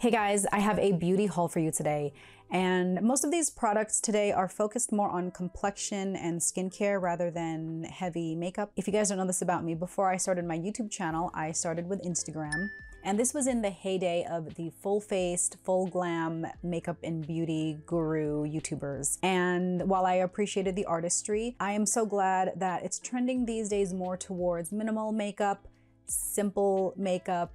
Hey guys, I have a beauty haul for you today, and most of these products today are focused more on complexion and skincare rather than heavy makeup. If you guys don't know this about me, before I started my YouTube channel, I started with Instagram, and this was in the heyday of the full-faced, full glam makeup and beauty guru YouTubers. And while I appreciated the artistry, I am so glad that it's trending these days more towards minimal makeup, simple makeup,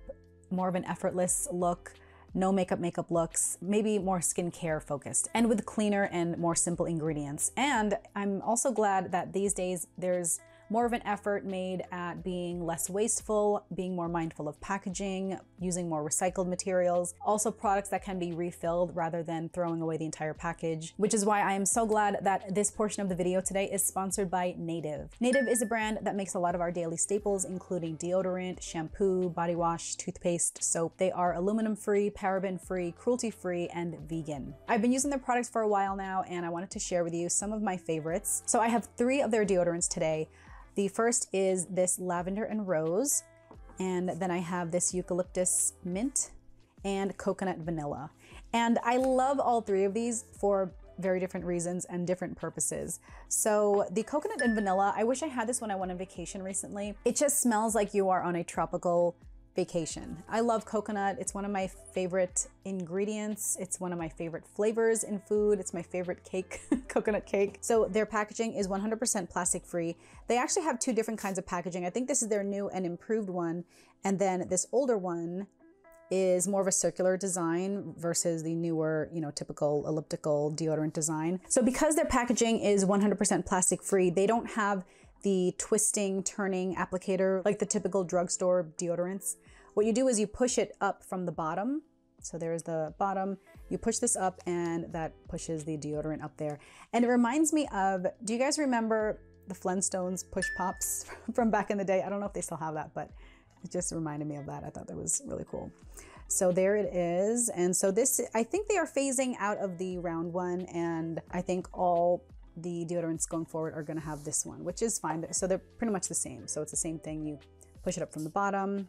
more of an effortless look, no makeup looks, maybe more skincare focused, and with cleaner and more simple ingredients. And I'm also glad that these days there's more of an effort made at being less wasteful, being more mindful of packaging, using more recycled materials, also products that can be refilled rather than throwing away the entire package, which is why I am so glad that this portion of the video today is sponsored by Native. Native is a brand that makes a lot of our daily staples, including deodorant, shampoo, body wash, toothpaste, soap. They are aluminum-free, paraben-free, cruelty-free, and vegan. I've been using their products for a while now, and I wanted to share with you some of my favorites. So I have 3 of their deodorants today. The first is this lavender and rose, and then I have this eucalyptus mint and coconut vanilla. And I love all 3 of these for very different reasons and different purposes. So the coconut and vanilla, I wish I had this when I went on vacation recently. It just smells like you are on a tropical vacation. I love coconut. It's one of my favorite ingredients. It's one of my favorite flavors in food. It's my favorite cake, coconut cake. So their packaging is 100% plastic free. They actually have 2 different kinds of packaging. I think this is their new and improved one. And then this older one is more of a circular design versus the newer, typical elliptical deodorant design. So because their packaging is 100% plastic free, they don't have the twisting, turning applicator like the typical drugstore deodorants. What you do is you push it up from the bottom. So there's the bottom, you push this up and that pushes the deodorant up there. And it reminds me of, do you guys remember the Flintstones push pops from back in the day? I don't know if they still have that, but it just reminded me of that. I thought that was really cool. So there it is. And so this, I think they are phasing out of the round one, and I think all the deodorants going forward are gonna have this one, which is fine. So they're pretty much the same. So it's the same thing. You push it up from the bottom,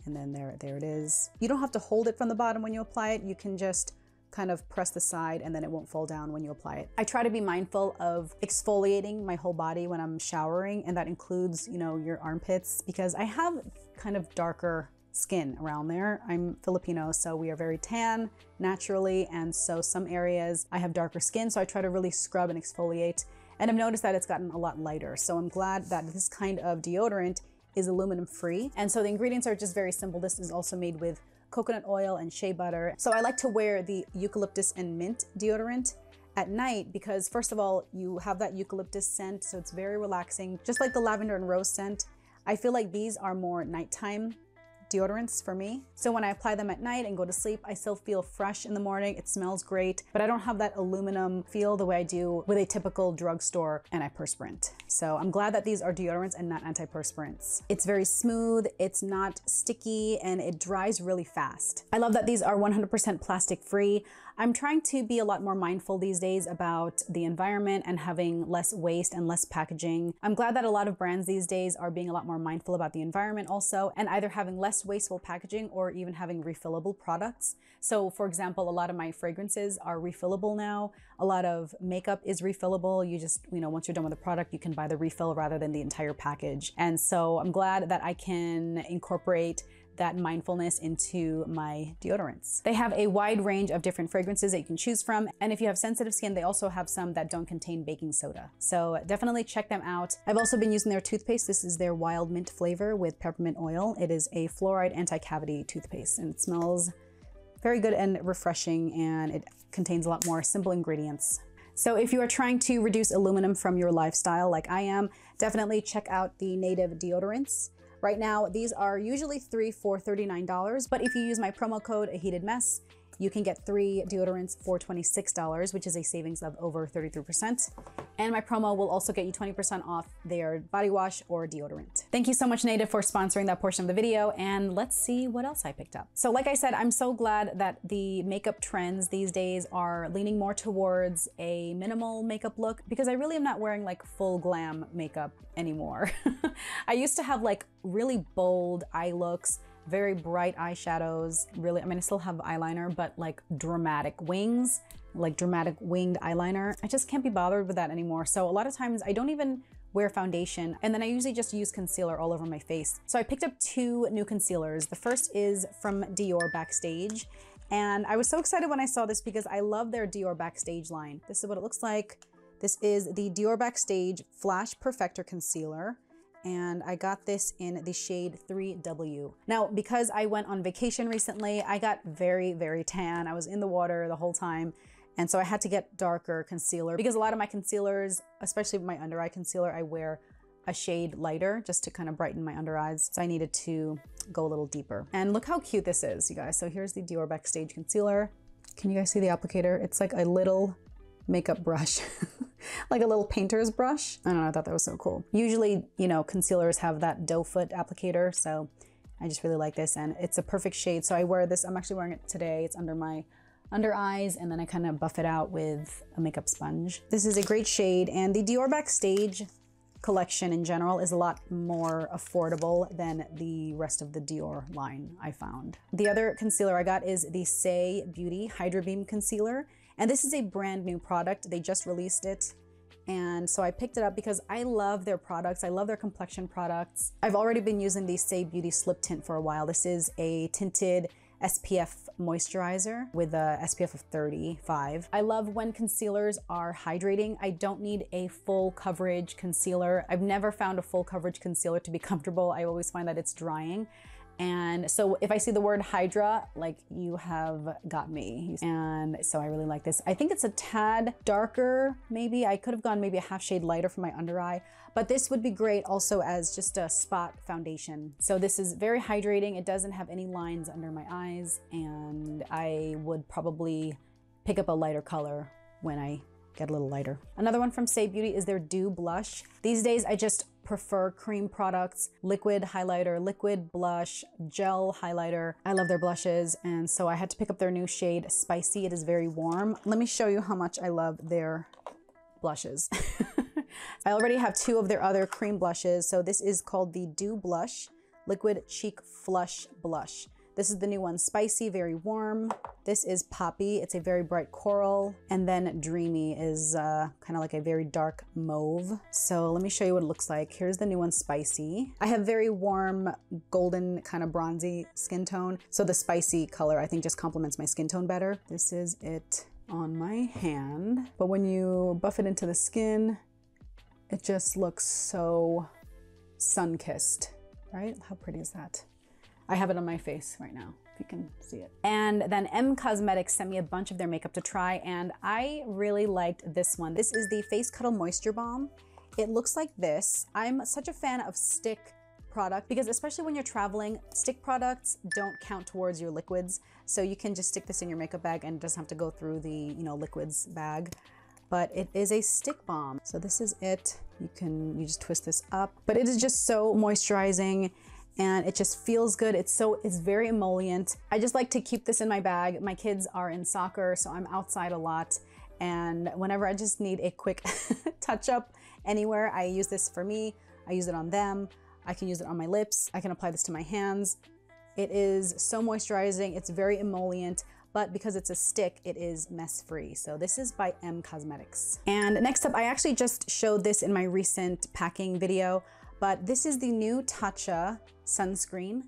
and then there it is. You don't have to hold it from the bottom when you apply it. You can just kind of press the side and then it won't fall down when you apply it. I try to be mindful of exfoliating my whole body when I'm showering, and that includes, your armpits, because I have kind of darker skin around there. I'm Filipino, so we are very tan naturally, and so some areas I have darker skin, so I try to really scrub and exfoliate, and I've noticed that it's gotten a lot lighter. So I'm glad that this kind of deodorant is aluminum free, and so the ingredients are just very simple. This is also made with coconut oil and shea butter. So I like to wear the eucalyptus and mint deodorant at night because, first of all, you have that eucalyptus scent, so it's very relaxing, just like the lavender and rose scent. I feel like these are more nighttime deodorants for me. So when I apply them at night and go to sleep, I still feel fresh in the morning. It smells great, but I don't have that aluminum feel the way I do with a typical drugstore antiperspirant. So I'm glad that these are deodorants and not antiperspirants. It's very smooth, it's not sticky, and it dries really fast. I love that these are 100% plastic free. I'm trying to be a lot more mindful these days about the environment and having less waste and less packaging. I'm glad that a lot of brands these days are being a lot more mindful about the environment also, and either having less wasteful packaging or even having refillable products. So for example, a lot of my fragrances are refillable now. A lot of makeup is refillable. You just, once you're done with the product, you can buy the refill rather than the entire package. And so I'm glad that I can incorporate that mindfulness into my deodorants. They have a wide range of different fragrances that you can choose from. And if you have sensitive skin, they also have some that don't contain baking soda. So definitely check them out. I've also been using their toothpaste. This is their wild mint flavor with peppermint oil. It is a fluoride anti-cavity toothpaste, and it smells very good and refreshing, and it contains a lot more simple ingredients. So if you are trying to reduce aluminum from your lifestyle like I am, definitely check out the Native deodorants. Right now, these are usually 3 for $39, but if you use my promo code A Heated Mess, you can get 3 deodorants for $26, which is a savings of over 33%. And my promo will also get you 20% off their body wash or deodorant. Thank you so much, Native, for sponsoring that portion of the video, and let's see what else I picked up. So like I said, I'm so glad that the makeup trends these days are leaning more towards a minimal makeup look, because I really am not wearing like full glam makeup anymore. I used to have like really bold eye looks, very bright eyeshadows. Really, I mean, I still have eyeliner, but like dramatic wings, like dramatic winged eyeliner. I just can't be bothered with that anymore. So a lot of times I don't even wear foundation, and then I usually just use concealer all over my face. So I picked up two new concealers. The first is from Dior Backstage, and I was so excited when I saw this because I love their Dior Backstage line. This is what it looks like. This is the Dior Backstage Flash Perfector Concealer, and I got this in the shade 3W. Now, because I went on vacation recently, I got very, very tan. I was in the water the whole time. And so I had to get darker concealer because a lot of my concealers, especially my under eye concealer, I wear a shade lighter just to kind of brighten my under eyes. So I needed to go a little deeper. And look how cute this is, you guys. So here's the Dior Backstage concealer. Can you guys see the applicator? It's like a little makeup brush, like a little painter's brush. I don't know, I thought that was so cool. Usually, you know, concealers have that doe foot applicator. So I just really like this, and it's a perfect shade. So I wear this, I'm actually wearing it today. It's under my under eyes, and then I kind of buff it out with a makeup sponge. This is a great shade, and the Dior Backstage collection in general is a lot more affordable than the rest of the Dior line, I found. The other concealer I got is the SAIE Beauty Hydra Beam Concealer, and this is a brand new product. They just released it, and so I picked it up because I love their products. I love their complexion products. I've already been using the SAIE Beauty Slip Tint for a while. This is a tinted SPF moisturizer with a SPF of 35. I love when concealers are hydrating. I don't need a full coverage concealer. I've never found a full coverage concealer to be comfortable. I always find that it's drying. And so if I see the word Hydra, like, you have got me. And so I really like this. I think it's a tad darker, maybe. I could have gone maybe a half shade lighter for my under eye, but this would be great also as just a spot foundation. So this is very hydrating. It doesn't have any lines under my eyes, and I would probably pick up a lighter color when I get a little lighter. Another one from SAIE Beauty is their Dew Blush. These days I just prefer cream products, liquid highlighter, liquid blush, gel highlighter. I love their blushes, and so I had to pick up their new shade Spicy. It is very warm. Let me show you how much I love their blushes. I already have two of their other cream blushes. So this is called the Dew Blush Liquid Cheek Flush Blush. This is the new one, Spicy, very warm. This is Poppy, it's a very bright coral. And then Dreamy is kind of like a very dark mauve. So let me show you what it looks like. Here's the new one, Spicy. I have very warm, golden, kind of bronzy skin tone. So the Spicy color, I think, just complements my skin tone better. This is it on my hand. But when you buff it into the skin, it just looks so sun-kissed, right? How pretty is that? I have it on my face right now, if you can see it. And then M Cosmetics sent me a bunch of their makeup to try, and I really liked this one. This is the Face Cuddle Moisture Balm. It looks like this. I'm such a fan of stick product because especially when you're traveling, stick products don't count towards your liquids. So you can just stick this in your makeup bag and it doesn't have to go through the, you know, liquids bag. But it is a stick balm. So this is it. You just twist this up, but it is just so moisturizing, and it just feels good. It's very emollient. I just like to keep this in my bag. My kids are in soccer, so I'm outside a lot. And whenever I just need a quick touch up anywhere, I use this for me. I use it on them. I can use it on my lips. I can apply this to my hands. It is so moisturizing. It's very emollient, but because it's a stick, it is mess free. So this is by M Cosmetics. And next up, I actually just showed this in my recent packing video, but this is the new TATCHA sunscreen.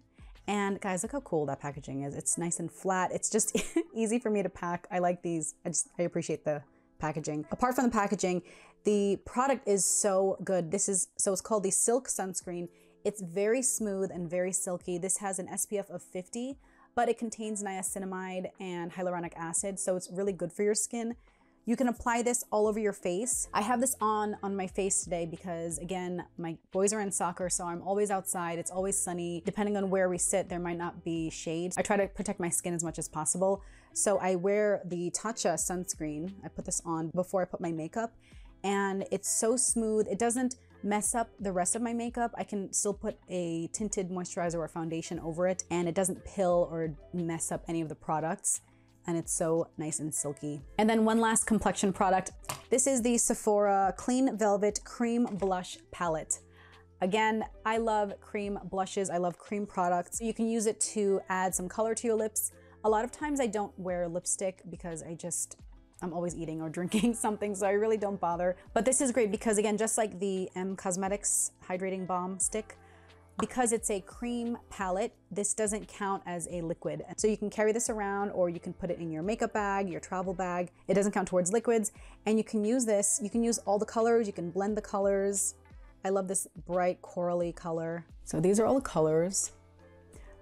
And guys, look how cool that packaging is. It's nice and flat. It's just easy for me to pack. I like these. I appreciate the packaging. Apart from the packaging, the product is so good. So it's called the Silk Sunscreen. It's very smooth and very silky. This has an SPF of 50, but it contains niacinamide and hyaluronic acid, so it's really good for your skin. You can apply this all over your face. I have this on my face today because, again, my boys are in soccer, so I'm always outside. It's always sunny. Depending on where we sit, there might not be shade. I try to protect my skin as much as possible. So I wear the TATCHA sunscreen. I put this on before I put my makeup, and it's so smooth. It doesn't mess up the rest of my makeup. I can still put a tinted moisturizer or foundation over it, and it doesn't pill or mess up any of the products. And it's so nice and silky. And then one last complexion product. This is the SEPHORA Clean Velvet Cream Blush Palette. Again, I love cream blushes. I love cream products. You can use it to add some color to your lips. A lot of times I don't wear lipstick because I'm always eating or drinking something, so I really don't bother. But this is great because, again, just like the Cosmetics Hydrating Balm Stick, because it's a cream palette, this doesn't count as a liquid. So you can carry this around, or you can put it in your makeup bag, your travel bag. It doesn't count towards liquids. And you can use this, you can use all the colors, you can blend the colors. I love this bright corally color. So these are all the colors,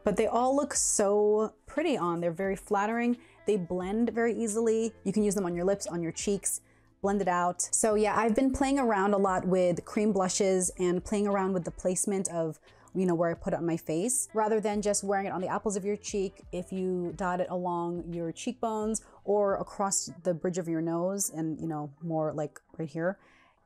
but they all look so pretty on. They're very flattering. They blend very easily. You can use them on your lips, on your cheeks, blend it out. So yeah, I've been playing around a lot with cream blushes and playing around with the placement of, you know, where I put it on my face, rather than just wearing it on the apples of your cheek. If you dot it along your cheekbones or across the bridge of your nose and, you know, more like right here,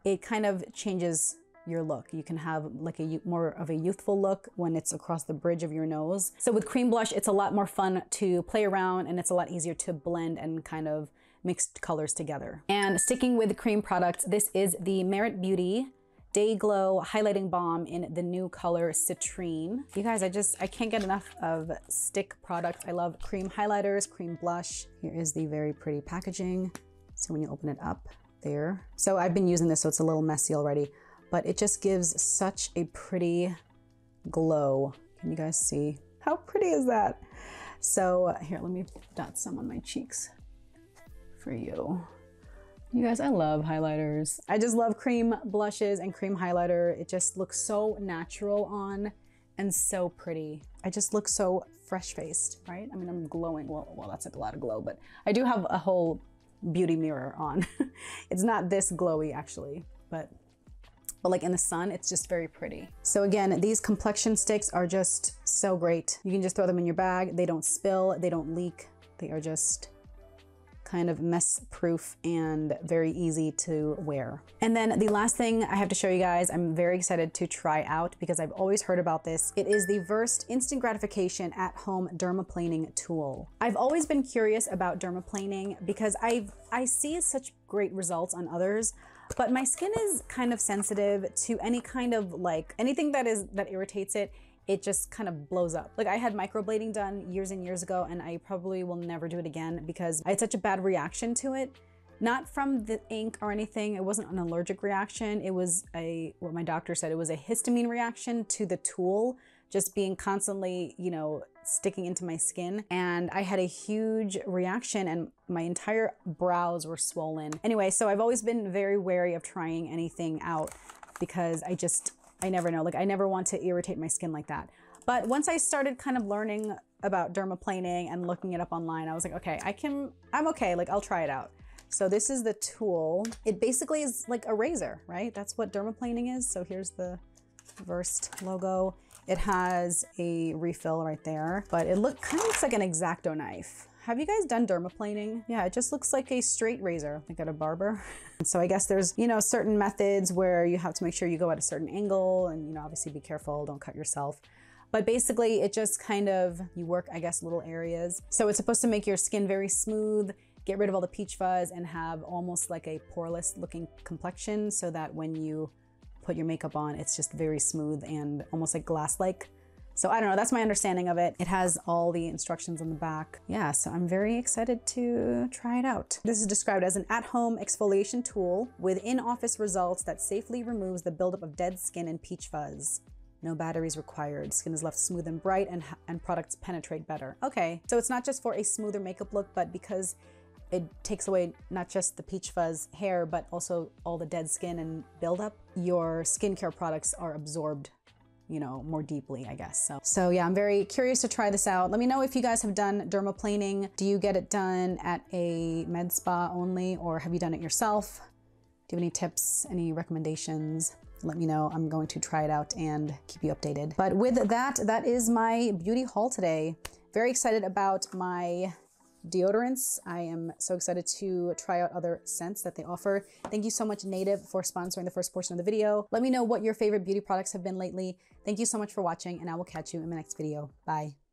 it kind of changes your look. You can have like more of a youthful look when it's across the bridge of your nose. So with cream blush, it's a lot more fun to play around, and it's a lot easier to blend and kind of mix colors together. And sticking with cream products, this is the Merit Beauty Day Glow Highlighting Balm in the new color Citrine. You guys, I can't get enough of stick products. I love cream highlighters, cream blush. Here is the very pretty packaging. So when you open it up, there. So I've been using this, so it's a little messy already, but it just gives such a pretty glow. Can you guys see? How pretty is that? So here, let me dot some on my cheeks for you. You guys, I love highlighters. I just love cream blushes and cream highlighter. It just looks so natural on and so pretty. I just look so fresh-faced, right? I mean, I'm glowing. Well, that's like a lot of glow, but I do have a whole beauty mirror on. It's not this glowy actually, but like in the sun, it's just very pretty. So again, these complexion sticks are just so great. You can just throw them in your bag. They don't spill, they don't leak. They are just kind of mess proof and very easy to wear. And then the last thing I have to show you guys, I'm very excited to try out because I've always heard about this. It is the Versed Instant Gratification at-home dermaplaning tool. I've always been curious about dermaplaning because I see such great results on others, but my skin is kind of sensitive to any kind of like anything that irritates it. It just kind of blows up. Like I had microblading done years and years ago, and I probably will never do it again because I had such a bad reaction to it. Not from the ink or anything. It wasn't an allergic reaction. It was what my doctor said, it was a histamine reaction to the tool just being constantly, you know, sticking into my skin. And I had a huge reaction and my entire brows were swollen. Anyway, so I've always been very wary of trying anything out because I never know, like I never want to irritate my skin like that. But once I started kind of learning about dermaplaning and looking it up online, I was like, okay, I'm okay, like I'll try it out. So this is the tool. It basically is like a razor, right? That's what dermaplaning is. So here's the Versed logo. It has a refill right there, but it kind of looks like an X-Acto knife. Have you guys done dermaplaning? Yeah, it just looks like a straight razor, like at a barber. So I guess there's, you know, certain methods where you have to make sure you go at a certain angle and, you know, obviously be careful, don't cut yourself. But basically it just kind of, you work, I guess, little areas. So it's supposed to make your skin very smooth, get rid of all the peach fuzz and have almost like a poreless looking complexion so that when you put your makeup on, it's just very smooth and almost like glass-like. So I don't know, that's my understanding of it. It has all the instructions on the back. Yeah, so I'm very excited to try it out. This is described as an at-home exfoliation tool with in-office results that safely removes the buildup of dead skin and peach fuzz. No batteries required. Skin is left smooth and bright and products penetrate better. Okay, so it's not just for a smoother makeup look, but because it takes away not just the peach fuzz hair, but also all the dead skin and buildup, your skincare products are absorbed, you know, more deeply, I guess. So yeah, I'm very curious to try this out. Let me know if you guys have done dermaplaning. Do you get it done at a med spa only, or have you done it yourself? Do you have any tips, any recommendations? Let me know. I'm going to try it out and keep you updated. But with that, that is my beauty haul today. Very excited about my deodorants. I am so excited to try out other scents that they offer. Thank you so much, Native, for sponsoring the first portion of the video. Let me know what your favorite beauty products have been lately. Thank you so much for watching, and I will catch you in my next video. Bye.